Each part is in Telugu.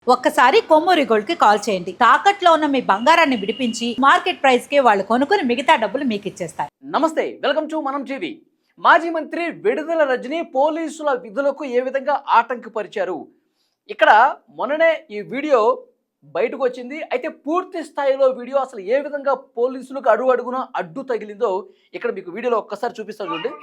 ఒక్కసారి కొమ్మూరి గోల్డ్ కి కాల్ చేయండి. తాకట్లో ఉన్న మీ బంగారాన్ని విడిపించి మార్కెట్ ప్రైస్ కి వాళ్ళు కొనుక్కుని మిగతా డబ్బులు మీకు ఇచ్చేస్తారు. నమస్తే, వెల్కమ్ టు మనం టీవీ. మాజీ మంత్రి విడుదల రజని పోలీసుల విధులకు ఏ విధంగా ఆటంకపరిచారు? ఇక్కడ మొన్ననే ఈ వీడియో బయటకు వచ్చింది. అయితే పూర్తి స్థాయిలో వీడియో అసలు ఏ విధంగా పోలీసులకు అడుగున అడ్డు తగిలిందో ఇక్కడ మీకు వీడియోలో ఒక్కసారి చూపిస్తాను చూడండి.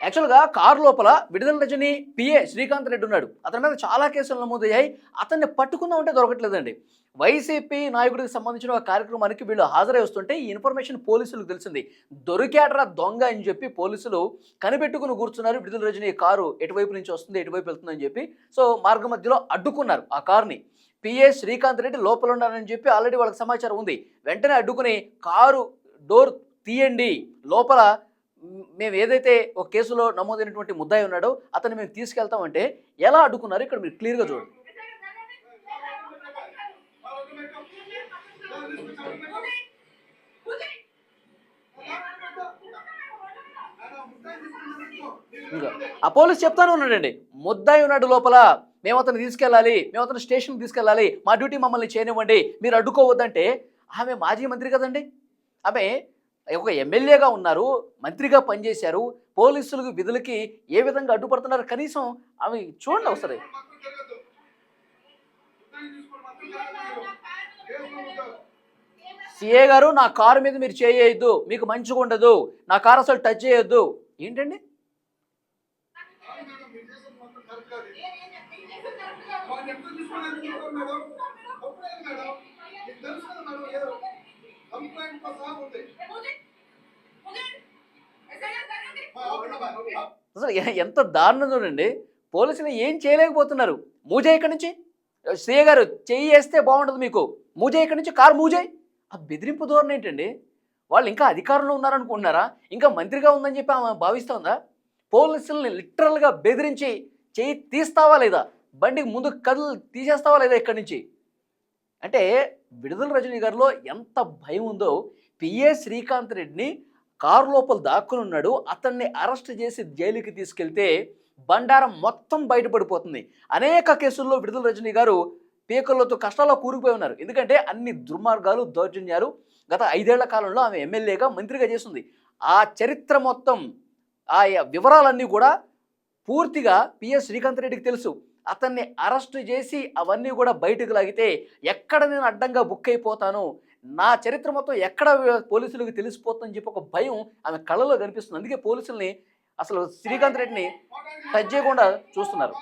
యాక్చువల్గా కారు లోపల విడుదల రజని పిఏ శ్రీకాంత్ రెడ్డి ఉన్నాడు. అతని మీద చాలా కేసులు నమోదయ్యాయి. అతన్ని పట్టుకుందామంటే దొరకట్లేదండి. వైసీపీ నాయకుడికి సంబంధించిన ఒక కార్యక్రమానికి వీళ్ళు హాజరై వస్తుంటే ఈ ఇన్ఫర్మేషన్ పోలీసులకు తెలిసింది. దొరికాడరా దొంగ అని చెప్పి పోలీసులు కనిపెట్టుకుని కూర్చున్నారు. విడుదల రజని కారు ఎటువైపు నుంచి వస్తుంది, ఎటువైపు వెళ్తుందని చెప్పి సో మార్గ మధ్యలో అడ్డుకున్నారు ఆ కారుని. పిఏ శ్రీకాంత్ రెడ్డి లోపల ఉండాలని చెప్పి ఆల్రెడీ వాళ్ళకి సమాచారం ఉంది. వెంటనే అడ్డుకుని కారు డోర్ తీయండి, లోపల మేము ఏదైతే ఒక కేసులో నమోదైనటువంటి ముద్దాయి ఉన్నాడో అతన్ని మేము తీసుకెళ్తామంటే ఎలా అడ్డుకున్నారు ఇక్కడ మీరు క్లియర్గా చూడండి. ఇంకా ఆ పోలీస్ చెప్తానే ఉన్నాడండి, ముద్దాయి ఉన్నాడు లోపల, మేము అతను తీసుకెళ్ళాలి, మేము అతను స్టేషన్కి తీసుకెళ్ళాలి, మా డ్యూటీ మమ్మల్ని చేయనివ్వండి, మీరు అడ్డుకోవద్దంటే ఆమె మాజీ మంత్రి కదండి. ఆమె ఒక ఎమ్మెల్యేగా ఉన్నారు, మంత్రిగా పనిచేశారు, పోలీసులకు విధులకి ఏ విధంగా అడ్డుపడుతున్నారు కనీసం ఆమె చూడండి ఒకసారి. సిఏ గారు నా కారు మీద మీరు చేయొద్దు, మీకు మంచిగా ఉండదు, నా కారు అసలు టచ్ చేయొద్దు. ఏంటండి అసలు ఎంత దారుణం చూడండి. పోలీసులు ఏం చేయలేకపోతున్నారు. మూజే ఇక్కడి నుంచి, సిఏ గారు చెయ్యి వేస్తే బాగుంటుంది, మీకు మూజే ఇక్కడి నుంచి, కారు మూజే. ఆ బెదిరింపు ధోరణి ఏంటండి? వాళ్ళు ఇంకా అధికారంలో ఉన్నారనుకుంటున్నారా? ఇంకా మంత్రిగా ఉందని చెప్పి ఆమె భావిస్తుందా? పోలీసుల్ని లిటరల్గా బెదిరించి చెయ్యి తీస్తావా లేదా, బండికి ముందు కదులు తీసేస్తావా లేదా ఇక్కడి నుంచి అంటే విడుదల రజని గారిలో ఎంత భయం ఉందో. పిఏ శ్రీకాంత్ రెడ్డిని కారు లోపల దాక్కుని ఉన్నాడు, అతన్ని అరెస్ట్ చేసి జైలుకి తీసుకెళ్తే బండారం మొత్తం బయటపడిపోతుంది. అనేక కేసుల్లో విడుదల రజని గారు పీకలతో కష్టాల్లో కూరుకుపోయి ఉన్నారు. ఎందుకంటే అన్ని దుర్మార్గాలు, దౌర్జన్యాలు గత 5 ఏళ్ల కాలంలో ఆమె ఎమ్మెల్యేగా మంత్రిగా చేస్తుంది. ఆ చరిత్ర మొత్తం, ఆ వివరాలన్నీ కూడా పూర్తిగా పిఎస్ శ్రీకాంత్ రెడ్డికి తెలుసు. అతన్ని అరెస్ట్ చేసి అవన్నీ కూడా బయటకు లాగితే ఎక్కడ నేను అడ్డంగా బుక్ అయిపోతాను, నా చరిత్ర మొత్తం ఎక్కడ పోలీసులకు తెలిసిపోతుందని చెప్పి ఒక భయం ఆమె కళ్ళలో కనిపిస్తుంది. అందుకే పోలీసుల్ని అసలు శ్రీకాంత్ రెడ్డిని టచ్ చేయకుండా చూస్తున్నారు.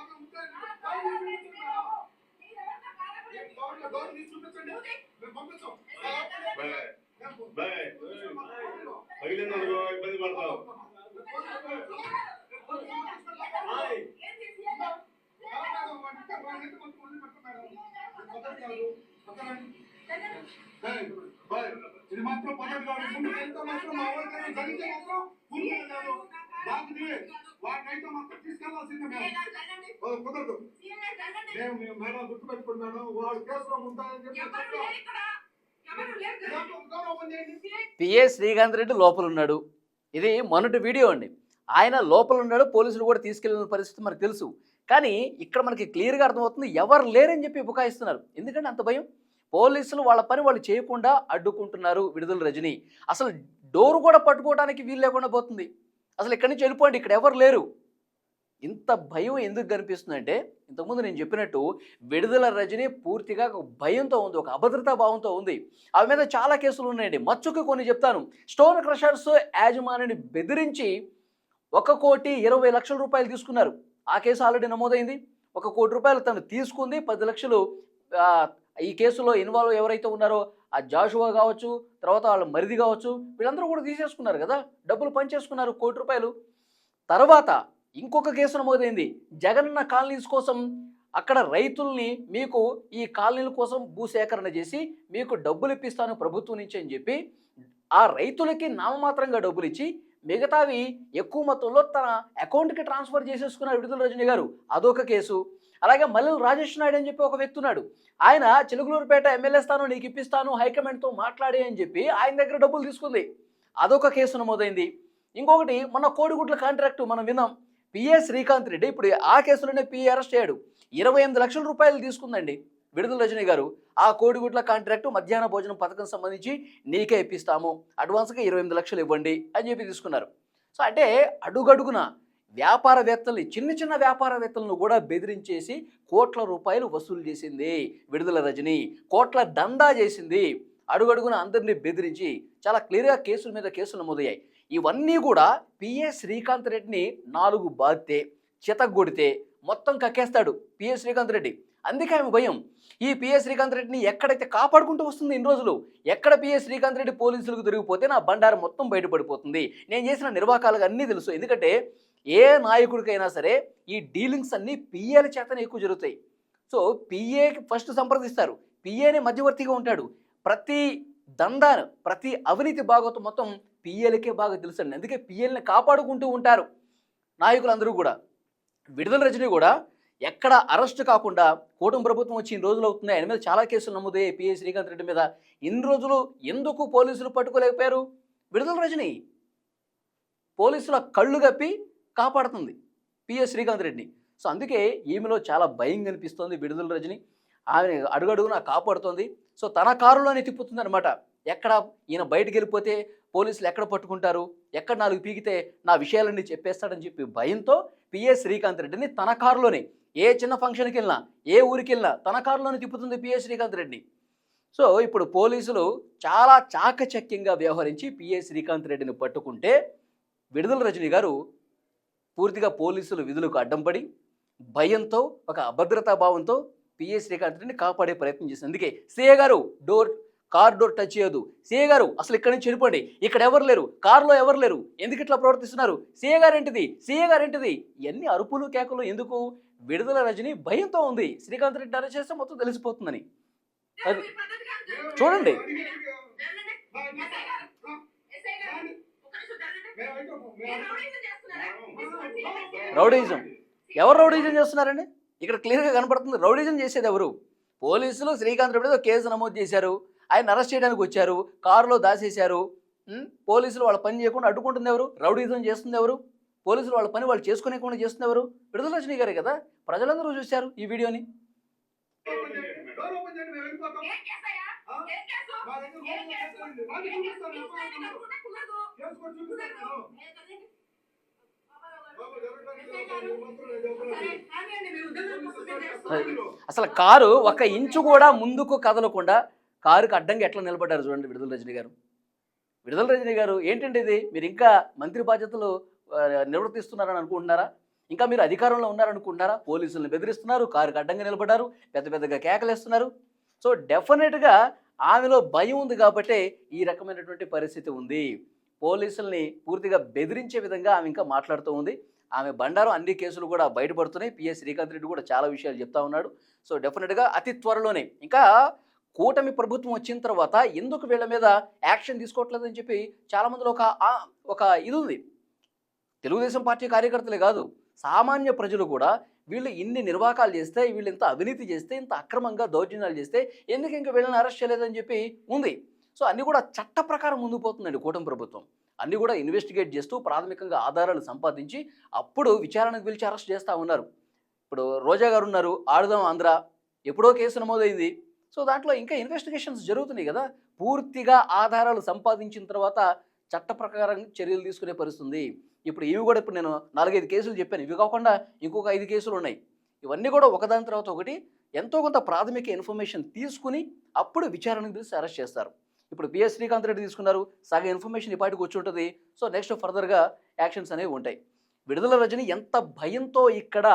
ఇది మాత్రం పద్ధతి కాదు. ముందు ఎంత మాత్రం మా వాళ్ళకైనా జరిగితే మాత్రం వాటినైతే మాత్రం తీసుకెళ్లాల్సిందే. మేము కుదరదు, మేము మేడం గుర్తుపెట్టుకున్నాను, వాడు కేసులో ఉంటానని చెప్పి పిఏ శ్రీకాంత్ రెడ్డి లోపల ఉన్నాడు. ఇది మొన్నటి వీడియో అండి. ఆయన లోపల ఉన్నాడు, పోలీసులు కూడా తీసుకెళ్లిన పరిస్థితి మనకు తెలుసు. కానీ ఇక్కడ మనకి క్లియర్గా అర్థమవుతుంది ఎవరు లేరని చెప్పి బుకాయిస్తున్నారు. ఎందుకంటే అంత భయం. పోలీసులు వాళ్ళ పని వాళ్ళు చేయకుండా అడ్డుకుంటున్నారు విడుదల రజని. అసలు డోరు కూడా పట్టుకోవడానికి వీలు లేకుండా పోతుంది. అసలు ఇక్కడి నుంచి వెళ్ళిపోండి, ఇక్కడ ఎవరు లేరు. ఇంత భయం ఎందుకు కనిపిస్తుందంటే ఇంతకుముందు నేను చెప్పినట్టు విడుదల రజని పూర్తిగా ఒక భయంతో ఉంది, ఒక అభద్రతా భావంతో ఉంది. ఆమె మీద చాలా కేసులు ఉన్నాయండి. మచ్చుకు కొన్ని చెప్తాను. స్టోన్ క్రషర్స్ యాజమానిని బెదిరించి 1,20,00,000 రూపాయలు తీసుకున్నారు. ఆ కేసు ఆల్రెడీ నమోదైంది. 1 కోటి రూపాయలు తను తీసుకుంది. 10 లక్షలు ఈ కేసులో ఇన్వాల్వ్ ఎవరైతే ఉన్నారో ఆ జాషువా కావచ్చు, తర్వాత వాళ్ళ మరిది కావచ్చు, వీళ్ళందరూ కూడా తీసేసుకున్నారు కదా, డబ్బులు పనిచేసుకున్నారు 1 కోటి రూపాయలు. తర్వాత ఇంకొక కేసు నమోదైంది. జగనన్న కాలనీస్ కోసం అక్కడ రైతుల్ని మీకు ఈ కాలనీల కోసం భూసేకరణ చేసి మీకు డబ్బులు ఇప్పిస్తాను ప్రభుత్వం నుంచి అని చెప్పి ఆ రైతులకి నామమాత్రంగా డబ్బులు ఇచ్చి మిగతావి ఎక్కువ మొత్తంలో తన అకౌంట్కి ట్రాన్స్ఫర్ చేసేసుకున్నారు విడుదల రజని గారు. అదొక కేసు. అలాగే మల్లెల రాజేష్ నాయుడు అని చెప్పి ఒక వ్యక్తి ఉన్నాడు. ఆయన చిలుకలూరుపేట ఎమ్మెల్యే స్థానం నీకు ఇప్పిస్తాను హైకమాండ్తో మాట్లాడి అని చెప్పి ఆయన దగ్గర డబ్బులు తీసుకుంది. అదొక కేసు నమోదైంది. ఇంకొకటి మన కోడిగుడ్ల కాంట్రాక్టు మనం విన్నాం. పిఎస్ శ్రీకాంత్ రెడ్డి ఇప్పుడు ఆ కేసులోనే పిఏ అరెస్ట్ అయ్యాడు. 28 లక్షల రూపాయలు తీసుకుందండి విడుదల రజనీ గారు. ఆ కోడిగుడ్ల కాంట్రాక్టు మధ్యాహ్న భోజనం పథకం సంబంధించి నీకే ఇప్పిస్తాము, అడ్వాన్స్గా 28 లక్షలు ఇవ్వండి అని చెప్పి తీసుకున్నారు. సో అంటే అడుగడుగున వ్యాపారవేత్తల్ని, చిన్న చిన్న వ్యాపారవేత్తలను కూడా బెదిరించేసి కోట్ల రూపాయలు వసూలు చేసింది విడుదల రజనీ. కోట్ల దందా చేసింది. అడుగడుగున అందరినీ బెదిరించి చాలా క్లియర్గా కేసుల మీద కేసులు నమోదయ్యాయి. ఇవన్నీ కూడా పిఎస్ శ్రీకాంత్ రెడ్డిని 4 బాధితే, చితగ్గొడితే మొత్తం కక్కేస్తాడు పిఎస్ శ్రీకాంత్ రెడ్డి. అందుకే ఆమె భయం. ఈ పిఎస్ శ్రీకాంత్ రెడ్డిని ఎక్కడైతే కాపాడుకుంటూ వస్తుంది ఇన్ని రోజులు, ఎక్కడ పిఎస్ శ్రీకాంత్ రెడ్డి పోలీసులకు దొరికిపోతే నా బండారం మొత్తం బయటపడిపోతుంది. నేను చేసిన నిర్వాకాలుగా అన్నీ తెలుసు. ఎందుకంటే ఏ నాయకుడికైనా సరే ఈ డీలింగ్స్ అన్నీ పిఏల చేతనే ఎక్కువ జరుగుతాయి. సో పిఏకి ఫస్ట్ సంప్రదిస్తారు, పిఏనే మధ్యవర్తిగా ఉంటాడు. ప్రతి దందాను, ప్రతి అవినీతి భాగవతం మొత్తం పిఏలకే బాగా తెలుసండి. అందుకే పిఏల్ని కాపాడుకుంటూ ఉంటారు నాయకులందరూ కూడా. విడుదల రజనీ కూడా ఎక్కడ అరెస్ట్ కాకుండా కూటమి ప్రభుత్వం వచ్చి ఇన్ని రోజులు అవుతుంది, ఆయన మీద చాలా కేసులు నమోదయ్యాయి పిఎస్ శ్రీకాంత్ రెడ్డి మీద. ఇన్ని రోజులు ఎందుకు పోలీసులు పట్టుకోలేకపోయారు? విడుదల రజనీ పోలీసుల కళ్ళు గప్పి కాపాడుతుంది పిఎస్ శ్రీకాంత్ రెడ్డిని. సో అందుకే ఈమెలో చాలా భయం కనిపిస్తోంది విడుదల రజనీ. ఆమె అడుగడుగునా కాపాడుతోంది. సో తన కారులోనే తిప్పుతుంది అనమాట. ఎక్కడ ఈయన బయటకు వెళ్ళిపోతే పోలీసులు ఎక్కడ పట్టుకుంటారు, ఎక్కడ 4 పీకితే నా విషయాలన్నీ చెప్పేస్తాడని చెప్పి భయంతో పిఎస్ శ్రీకాంత్ రెడ్డిని తన కారులోనే, ఏ చిన్న ఫంక్షన్కి వెళ్ళినా, ఏ ఊరికి వెళ్ళినా తన కారులోనే తిప్పుతుంది పిఎస్ శ్రీకాంత్ రెడ్డి. సో ఇప్పుడు పోలీసులు చాలా చాకచక్యంగా వ్యవహరించి పిఎస్ శ్రీకాంత్ రెడ్డిని పట్టుకుంటే, విడుదల రజనీ గారు పూర్తిగా పోలీసులు విధులకు అడ్డం పడి భయంతో, ఒక అభద్రతా భావంతో పిఎస్ శ్రీకాంత్ రెడ్డిని కాపాడే ప్రయత్నం చేసింది. అందుకే సీఏ గారు కార్ డోర్ టచ్ చేయొద్దు, సీఏ గారు అసలు ఇక్కడి నుంచి వెళ్ళిపోండి, ఇక్కడ ఎవరు లేరు, కారులో ఎవరు లేరు, ఎందుకు ఇట్లా ప్రవర్తిస్తున్నారు, సీఏ గారు ఏంటిది, ఇవన్నీ అరుపులు కేకలు ఎందుకు? విడుదల రజనీ భయంతో ఉంది. శ్రీకాంత్ రెడ్డి అరెస్ట్ చేస్తే మొత్తం తెలిసిపోతుందని. అది చూడండి. రౌడీజం ఎవరు రౌడీజం చేస్తున్నారండి? ఇక్కడ క్లియర్గా కనపడుతుంది. రౌడీజం చేసేది ఎవరు? పోలీసులు శ్రీకాంత్ రెడ్డి కేసు నమోదు చేశారు, ఆయన అరెస్ట్ చేయడానికి వచ్చారు, కారులో దాచేశారు. పోలీసులు వాళ్ళ పని చేయకుండా అడ్డుకుంటుంది ఎవరు? రౌడీజం చేస్తుంది ఎవరు? పోలీసులు వాళ్ళ పని వాళ్ళు చేసుకునేకుండా చేస్తుంది ఎవరు? విడుదల రజనీ గారే కదా. ప్రజలందరూ చూశారు ఈ వీడియోని. అసలు కారు 1 ఇంచు కూడా ముందుకు కదలకుండా కారుకి అడ్డంగా ఎట్లా నిలబడ్డారు చూడండి విడుదల రజనీ గారు. విడుదల రజనీ గారు ఏంటంటే ఇది, మీరు ఇంకా మంత్రి బాధ్యతలు నిర్వర్తిస్తున్నారని అనుకుంటున్నారా? ఇంకా మీరు అధికారంలో ఉన్నారనుకుంటున్నారా? పోలీసులను బెదిరిస్తున్నారు, కారుకి అడ్డంగా నిలబడ్డారు, పెద్దగా కేకలేస్తున్నారు. సో డెఫినెట్గా ఆమెలో భయం ఉంది కాబట్టే ఈ రకమైనటువంటి పరిస్థితి ఉంది. పోలీసుల్ని పూర్తిగా బెదిరించే విధంగా ఆమె ఇంకా మాట్లాడుతూ ఉంది. ఆమె బండారం అన్ని కేసులు కూడా బయటపడుతున్నాయి. పిఎస్ శ్రీకాంత్ రెడ్డి కూడా చాలా విషయాలు చెప్తా ఉన్నాడు. సో డెఫినెట్గా అతి త్వరలోనే, ఇంకా కూటమి ప్రభుత్వం వచ్చిన తర్వాత ఎందుకు వీళ్ళ మీద యాక్షన్ తీసుకోవట్లేదని చెప్పి చాలామందిలో ఒక ఇది ఉంది. తెలుగుదేశం పార్టీ కార్యకర్తలే కాదు, సామాన్య ప్రజలు కూడా వీళ్ళు ఇన్ని నిర్వాకాలు చేస్తే, వీళ్ళు ఇంత అవినీతి చేస్తే, ఇంత అక్రమంగా దౌర్జన్యాలు చేస్తే ఎందుకు ఇంకా వీళ్ళని అరెస్ట్ చేయలేదని చెప్పి ఉంది. సో అన్నీ కూడా చట్ట ప్రకారం ముందుకు పోతుందండి కూటమి ప్రభుత్వం. అన్నీ కూడా ఇన్వెస్టిగేట్ చేస్తూ ప్రాథమికంగా ఆధారాలు సంపాదించి అప్పుడు విచారణకు పిలిచి అరెస్ట్ చేస్తూ ఉన్నారు. ఇప్పుడు రోజా గారు ఉన్నారు, ఆడుదాం ఆంధ్ర, ఎప్పుడో కేసు నమోదైంది. సో దాంట్లో ఇంకా ఇన్వెస్టిగేషన్స్ జరుగుతున్నాయి కదా. పూర్తిగా ఆధారాలు సంపాదించిన తర్వాత చట్ట ప్రకారం చర్యలు తీసుకునే పరిస్థితుంది. ఇప్పుడు ఇవి కూడా ఇప్పుడు నేను 4-5 కేసులు చెప్పాను, ఇవి కాకుండా ఇంకొక 5 కేసులు ఉన్నాయి. ఇవన్నీ కూడా ఒకదాని తర్వాత ఒకటి ఎంతో కొంత ప్రాథమిక ఇన్ఫర్మేషన్ తీసుకుని అప్పుడు విచారణకు పిలిచి అరెస్ట్ చేస్తారు. ఇప్పుడు పిఎస్ శ్రీకాంత్ రెడ్డి తీసుకున్నారు, సగం ఇన్ఫర్మేషన్ ఈ పాటికి వచ్చి ఉంటుంది. సో నెక్స్ట్ ఫర్దర్గా యాక్షన్స్ అనేవి ఉంటాయి. విడుదల రజనీ ఎంత భయంతో ఇక్కడ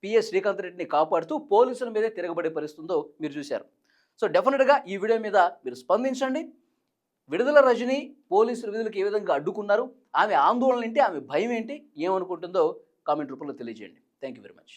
పిఎస్ శ్రీకాంత్ రెడ్డిని కాపాడుతూ పోలీసుల మీదే తిరగబడే పరిస్థితుందో మీరు చూశారు. సో డెఫినెట్గా ఈ వీడియో మీద మీరు స్పందించండి. విడుదల రజనీ పోలీసుల విధులకు ఏ విధంగా అడ్డుకున్నారు, ఆమె ఆందోళన ఏంటి, ఆమె భయం ఏంటి, ఏమనుకుంటుందో కామెంట్ రూపంలో తెలియజేయండి. Thank you very much.